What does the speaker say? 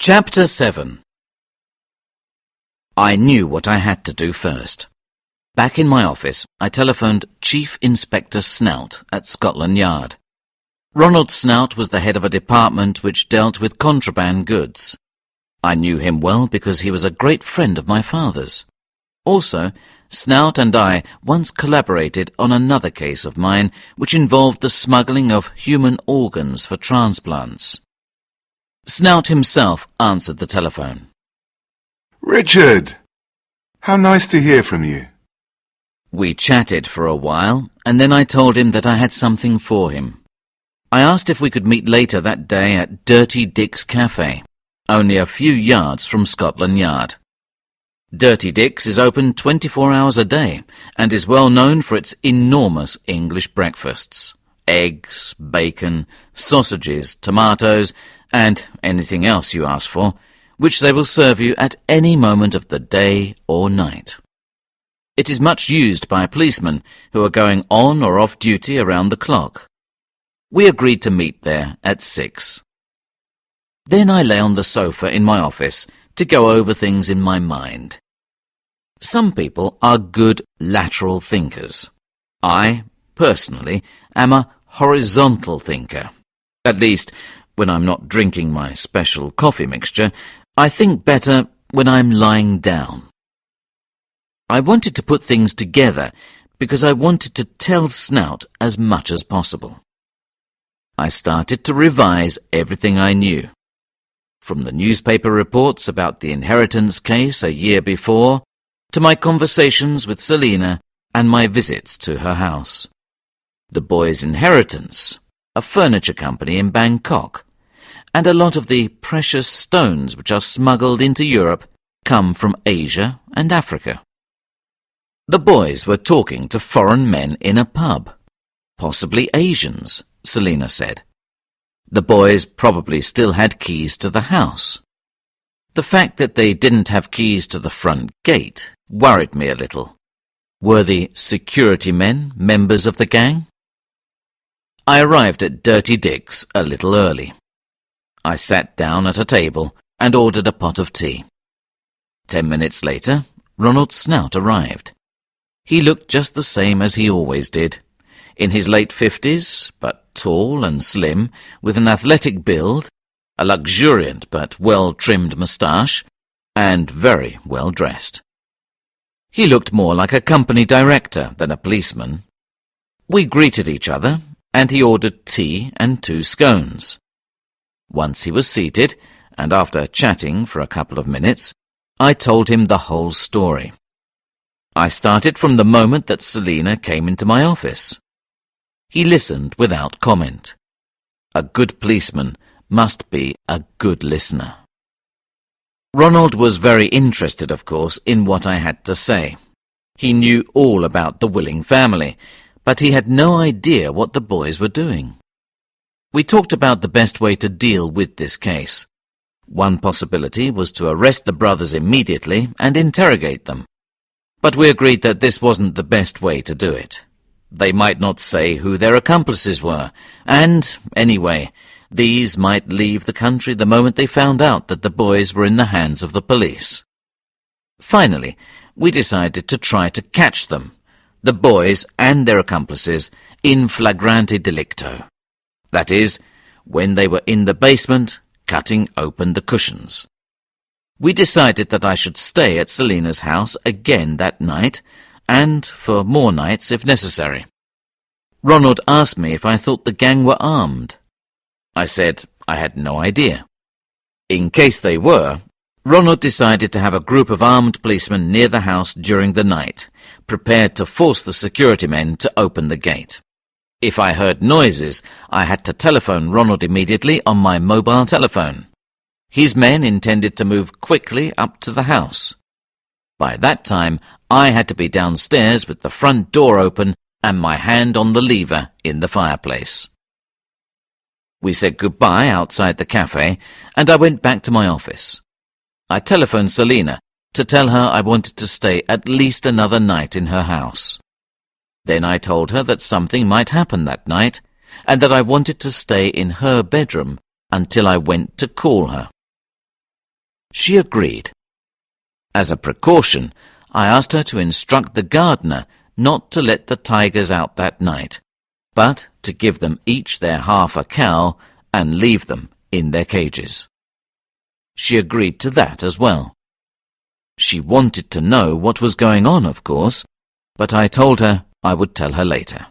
Chapter 7. I knew what I had to do first. Back in my office, I telephoned Chief Inspector Snout at Scotland Yard. Ronald Snout was the head of a department which dealt with contraband goods. I knew him well because he was a great friend of my father's. Also, Snout and I once collaborated on another case of mine which involved the smuggling of human organs for transplants. Snout himself answered the telephone. Richard! How nice to hear from you. We chatted for a while, and then I told him that I had something for him. I asked if we could meet later that day at Dirty Dick's Cafe, only a few yards from Scotland Yard. Dirty Dick's is open 24 hours a day and is well known for its enormous English breakfasts. Eggs, bacon, sausages, tomatoes, and anything else you ask for, which they will serve you at any moment of the day or night. It is much used by policemen who are going on or off duty around the clock. We agreed to meet there at 6. Then I lay on the sofa in my office to go over things in my mind. Some people are good lateral thinkers. I, personally, am a horizontal thinker. At least, when I'm not drinking my special coffee mixture, I think better when I'm lying down. I wanted to put things together because I wanted to tell Snout as much as possible. I started to revise everything I knew. From the newspaper reports about the inheritance case a year before, to my conversations with Selina and my visits to her house. The boys' inheritance, a furniture company in Bangkok, and a lot of the precious stones which are smuggled into Europe come from Asia and Africa. The boys were talking to foreign men in a pub, possibly Asians, Selina said. The boys probably still had keys to the house. The fact that they didn't have keys to the front gate worried me a little. Were the security men members of the gang? I arrived at Dirty Dick's a little early. I sat down at a table and ordered a pot of tea. 10 minutes later, Ronald Snout arrived. He looked just the same as he always did, in his late 50s, but tall and slim, with an athletic build, a luxuriant but well-trimmed moustache, and very well dressed. He looked more like a company director than a policeman. We greeted each other, and he ordered tea and 2 scones. Once he was seated, and after chatting for a couple of minutes, I told him the whole story. I started from the moment that Selina came into my office. He listened without comment. A good policeman must be a good listener. Ronald was very interested, of course, in what I had to say. He knew all about the Willing family, but he had no idea what the boys were doing. We talked about the best way to deal with this case. One possibility was to arrest the brothers immediately and interrogate them. But we agreed that this wasn't the best way to do it. They might not say who their accomplices were, and, anyway, these might leave the country the moment they found out that the boys were in the hands of the police. Finally, we decided to try to catch them, the boys and their accomplices, in flagrante delicto. That is, when they were in the basement, cutting open the cushions. We decided that I should stay at Selina's house again that night, and for more nights if necessary. Ronald asked me if I thought the gang were armed. I said I had no idea. In case they were, Ronald decided to have a group of armed policemen near the house during the night, prepared to force the security men to open the gate. If I heard noises, I had to telephone Ronald immediately on my mobile telephone. His men intended to move quickly up to the house. By that time, I had to be downstairs with the front door open and my hand on the lever in the fireplace. We said goodbye outside the cafe, and I went back to my office. I telephoned Selina to tell her I wanted to stay at least another night in her house. Then I told her that something might happen that night, and that I wanted to stay in her bedroom until I went to call her. She agreed. As a precaution, I asked her to instruct the gardener not to let the tigers out that night, but to give them each their half a cow and leave them in their cages. She agreed to that as well. She wanted to know what was going on, of course, but I told her I would tell her later.